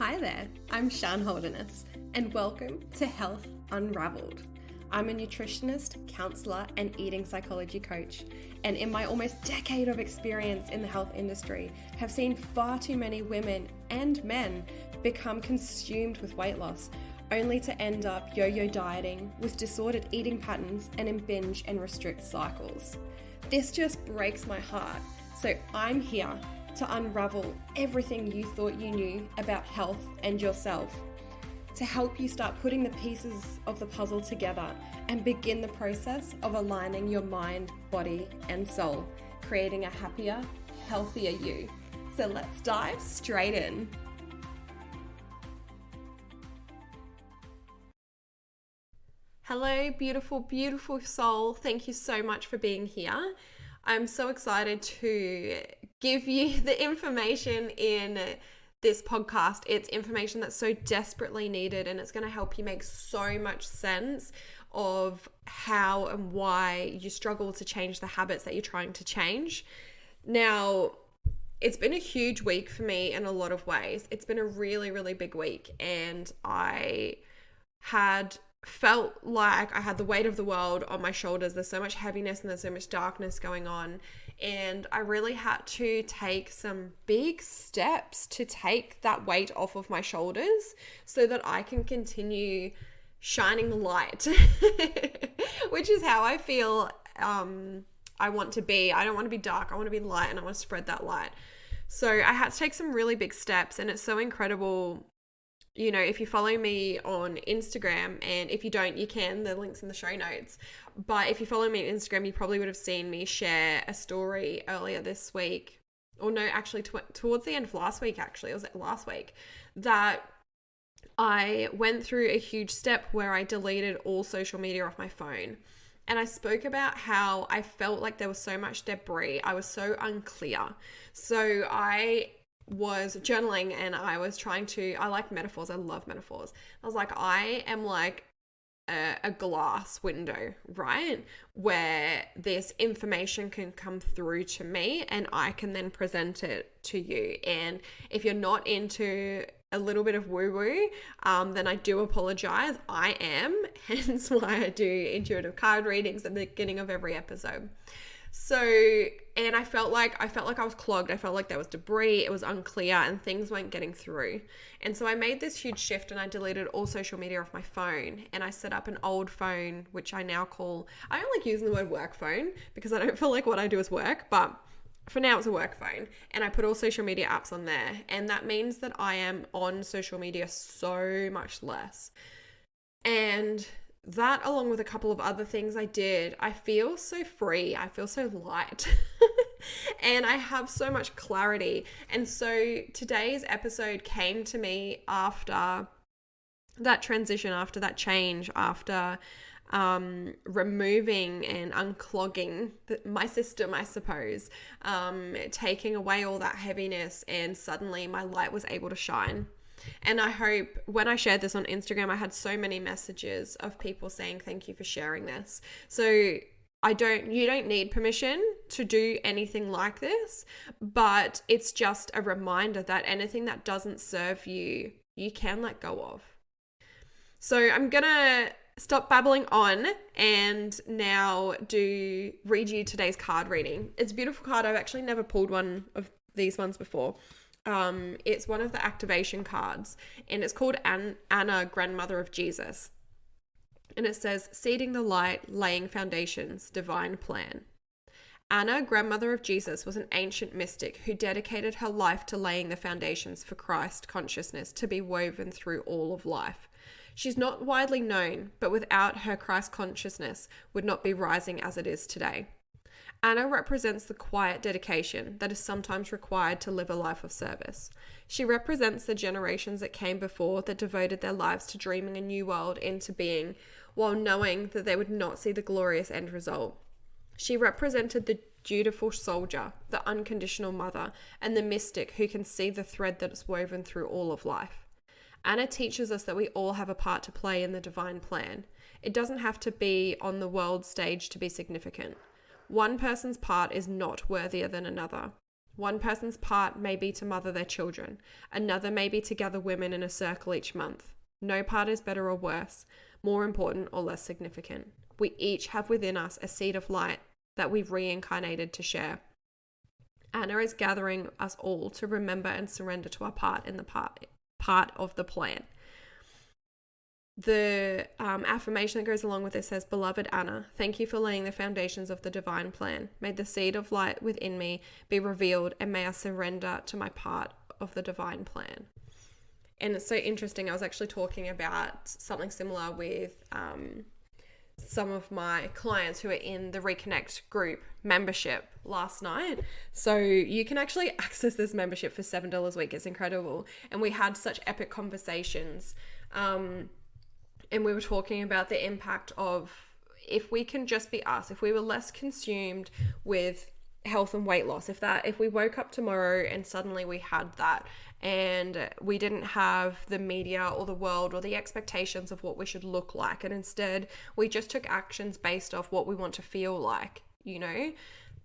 Hi there, I'm Sian Holderness, and welcome to Health Unravelled. I'm a nutritionist, counsellor, and eating psychology coach, and in my almost decade of experience in the health industry, have seen far too many women and men become consumed with weight loss, only to end up yo-yo dieting with disordered eating patterns and impinge and restrict cycles. This just breaks my heart, so I'm here to unravel everything you thought you knew about health and yourself, to help you start putting the pieces of the puzzle together and begin the process of aligning your mind, body, and soul, creating a happier, healthier you. So let's dive straight in. Hello, beautiful, beautiful soul. Thank you so much for being here. I'm so excited to give you the information in this podcast. It's information that's so desperately needed, and it's going to help you make so much sense of how and why you struggle to change the habits that you're trying to change. Now, it's been a huge week for me in a lot of ways. It's been a really, really big week, and I had felt like I had the weight of the world on my shoulders. There's so much heaviness and there's so much darkness going on, and I really had to take some big steps to take that weight off of my shoulders so that I can continue shining light, which is how I feel I want to be. I don't want to be dark. I want to be light, and I want to spread that light. So I had to take some really big steps, and it's so incredible. You know, if you follow me on Instagram, and if you don't, you can, the link's in the show notes. But if you follow me on Instagram, you probably would have seen me share a story earlier this week, or no, actually towards the end of last week, actually, it was last week, that I went through a huge step where I deleted all social media off my phone. And I spoke about how I felt like there was so much debris. I was so unclear. So I was journaling, and I was I like metaphors. I love metaphors. I was like, I am like a glass window, right? Where this information can come through to me, and I can then present it to you. And if you're not into a little bit of woo-woo, then I do apologize. I am, hence why I do intuitive card readings at the beginning of every episode. So, and I felt like I was clogged. I felt like there was debris. It was unclear, and things weren't getting through. And so I made this huge shift, and I deleted all social media off my phone, and I set up an old phone, which I now call, I don't like using the word work phone because I don't feel like what I do is work, but for now it's a work phone, and I put all social media apps on there. And that means that I am on social media so much less. And that, along with a couple of other things I did, I feel so free. I feel so light. And I have so much clarity. And so today's episode came to me after that transition, after that change, after removing and unclogging my system, I suppose, taking away all that heaviness, and suddenly my light was able to shine. And I hope when I shared this on Instagram, I had so many messages of people saying, thank you for sharing this. So you don't need permission to do anything like this, but it's just a reminder that anything that doesn't serve you, you can let go of. So I'm going to stop babbling on and now read you today's card reading. It's a beautiful card. I've actually never pulled one of these ones before. It's one of the activation cards, and it's called Anna, Grandmother of Jesus. And it says, seeding the light, laying foundations, divine plan. Anna, Grandmother of Jesus, was an ancient mystic who dedicated her life to laying the foundations for Christ consciousness to be woven through all of life. She's not widely known, but without her, Christ consciousness would not be rising as it is today. Anna represents the quiet dedication that is sometimes required to live a life of service. She represents the generations that came before that devoted their lives to dreaming a new world into being, while knowing that they would not see the glorious end result. She represented the dutiful soldier, the unconditional mother, and the mystic who can see the thread that is woven through all of life. Anna teaches us that we all have a part to play in the divine plan. It doesn't have to be on the world stage to be significant. One person's part is not worthier than another. One person's part may be to mother their children. Another may be to gather women in a circle each month. No part is better or worse, more important or less significant. We each have within us a seed of light that we've reincarnated to share. Anna is gathering us all to remember and surrender to our part in the part of the plan. The affirmation that goes along with this says, Beloved Anna, thank you for laying the foundations of the divine plan. May the seed of light within me be revealed, and may I surrender to my part of the divine plan. And it's so interesting. I was actually talking about something similar with some of my clients who are in the Reconnect group membership last night. So you can actually access this membership for $7 a week. It's incredible. And we had such epic conversations. And we were talking about the impact of, if we can just be us, if we were less consumed with health and weight loss, if we woke up tomorrow and suddenly we had that, and we didn't have the media or the world or the expectations of what we should look like, and instead we just took actions based off what we want to feel like,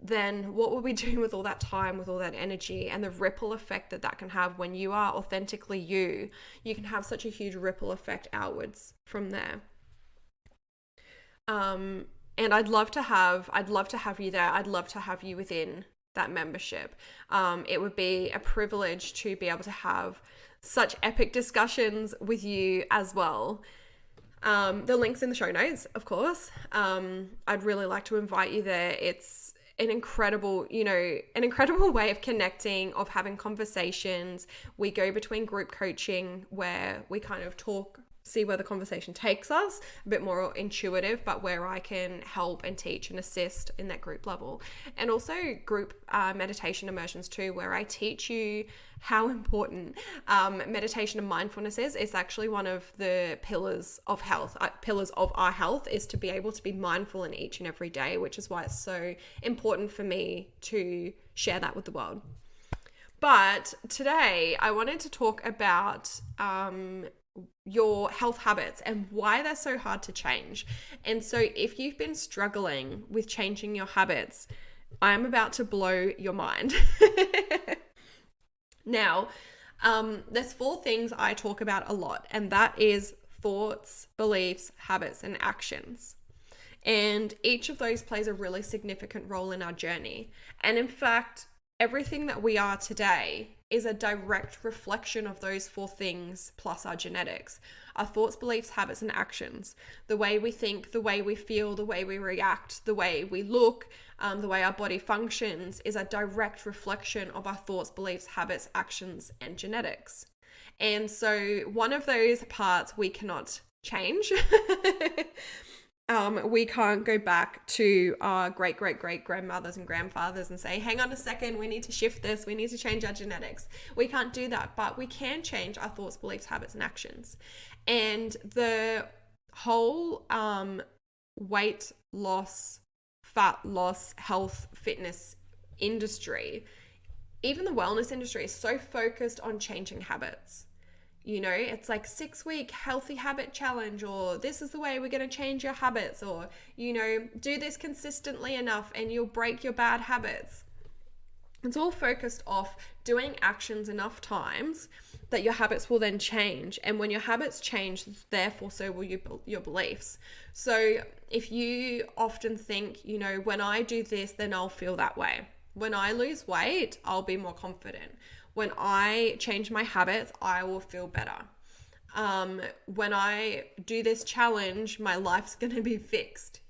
then what will we do with all that time, with all that energy, and the ripple effect that can have when you are authentically you can have such a huge ripple effect outwards from there. And I'd love to have you there. I'd love to have you within that membership. It would be a privilege to be able to have such epic discussions with you as well. The link's in the show notes, of course. I'd really like to invite you there. It's an incredible way of connecting, of having conversations. We go between group coaching where we kind of talk, see where the conversation takes us, a bit more intuitive, but where I can help and teach and assist in that group level. And also group meditation immersions too, where I teach you how important meditation and mindfulness is. It's actually one of the pillars of health, pillars of our health, is to be able to be mindful in each and every day, which is why it's so important for me to share that with the world. But today I wanted to talk about your health habits and why they're so hard to change. And so if you've been struggling with changing your habits, I'm about to blow your mind. Now, there's 4 things I talk about a lot, and that is thoughts, beliefs, habits, and actions. And each of those plays a really significant role in our journey. And in fact, everything that we are today is a direct reflection of those 4 things plus our genetics. Our thoughts, beliefs, habits, and actions. The way we think, the way we feel, the way we react, the way we look, the way our body functions is a direct reflection of our thoughts, beliefs, habits, actions, and genetics. And so one of those parts we cannot change. We can't go back to our great grandmothers and grandfathers and say, hang on a second, we need to shift this, we need to change our genetics. We can't do that, but we can change our thoughts, beliefs, habits, and actions. And the whole weight loss, fat loss, health, fitness industry, even the wellness industry, is so focused on changing habits. It's like 6-week healthy habit challenge, or this is the way we're going to change your habits, or, do this consistently enough and you'll break your bad habits. It's all focused off doing actions enough times that your habits will then change. And when your habits change, therefore, so will your beliefs. So if you often think, when I do this, then I'll feel that way. When I lose weight, I'll be more confident. When I change my habits, I will feel better. When I do this challenge, my life's going to be fixed,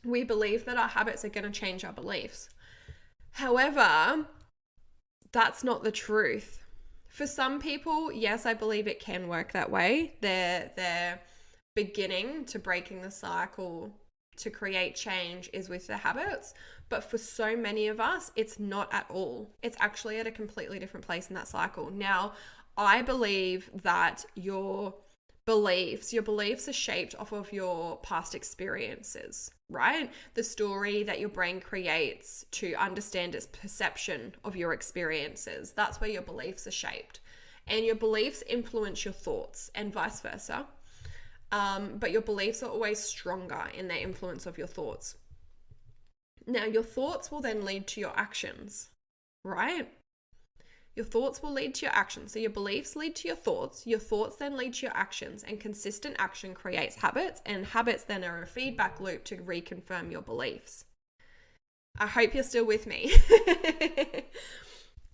We believe that our habits are going to change our beliefs. However, that's not the truth. For some people, yes, I believe it can work that way. They're beginning to breaking the cycle to create change is with their habits. But for so many of us, it's not at all. It's actually at a completely different place in that cycle. Now, I believe that your beliefs are shaped off of your past experiences, right? The story that your brain creates to understand its perception of your experiences. That's where your beliefs are shaped. And your beliefs influence your thoughts and vice versa. But your beliefs are always stronger in their influence of your thoughts. Now, your thoughts will then lead to your actions, right? Your thoughts will lead to your actions. So your beliefs lead to your thoughts then lead to your actions, and consistent action creates habits, and habits then are a feedback loop to reconfirm your beliefs. I hope you're still with me.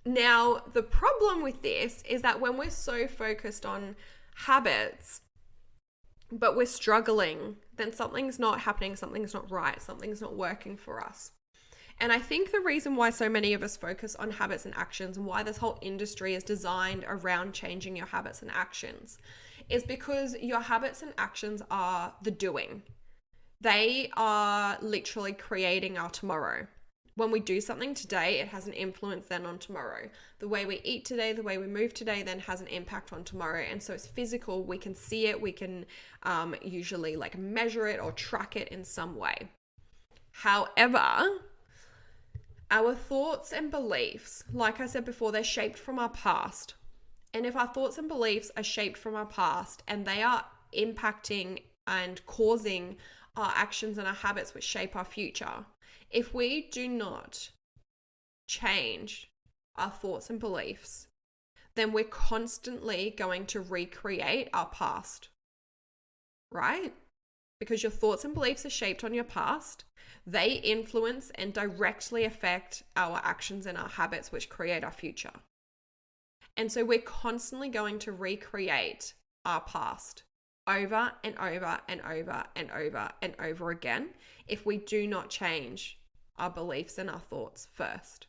Now, the problem with this is that when we're so focused on habits, but we're struggling, then something's not happening, something's not right, something's not working for us. And I think the reason why so many of us focus on habits and actions, and why this whole industry is designed around changing your habits and actions, is because your habits and actions are the doing. They are literally creating our tomorrow. When we do something today, it has an influence then on tomorrow. The way we eat today, the way we move today then has an impact on tomorrow. And so it's physical. We can see it. We can usually like measure it or track it in some way. However, our thoughts and beliefs, like I said before, they're shaped from our past. And if our thoughts and beliefs are shaped from our past and they are impacting and causing our actions and our habits which shape our future, if we do not change our thoughts and beliefs, then we're constantly going to recreate our past, right? Because your thoughts and beliefs are shaped on your past. They influence and directly affect our actions and our habits, which create our future. And so we're constantly going to recreate our past over and over and over and over and over again if we do not change our beliefs and our thoughts first.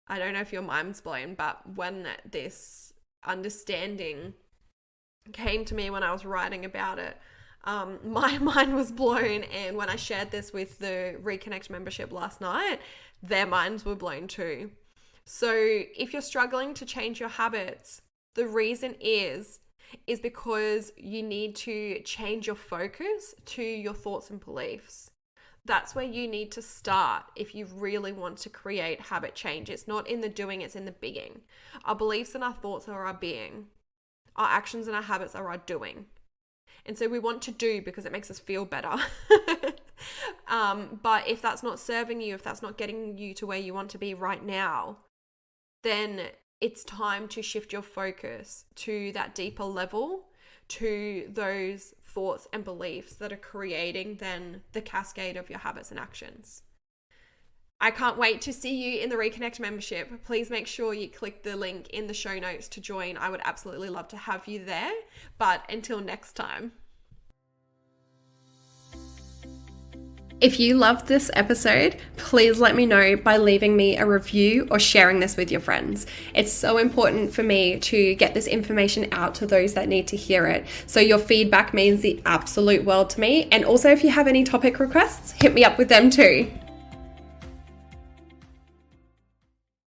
I don't know if your mind's blown, but when this understanding came to me when I was writing about it, my mind was blown. And when I shared this with the Reconnect membership last night, their minds were blown too. So if you're struggling to change your habits, the reason is because you need to change your focus to your thoughts and beliefs. That's where you need to start if you really want to create habit change. It's not in the doing, it's in the being. Our beliefs and our thoughts are our being. Our actions and our habits are our doing. And so we want to do because it makes us feel better. But if that's not serving you, if that's not getting you to where you want to be right now, then it's time to shift your focus to that deeper level, to those thoughts and beliefs that are creating then the cascade of your habits and actions. I can't wait to see you in the Reconnect membership. Please make sure you click the link in the show notes to join. I would absolutely love to have you there. But until next time. If you loved this episode, please let me know by leaving me a review or sharing this with your friends. It's so important for me to get this information out to those that need to hear it. So your feedback means the absolute world to me. And also if you have any topic requests, hit me up with them too.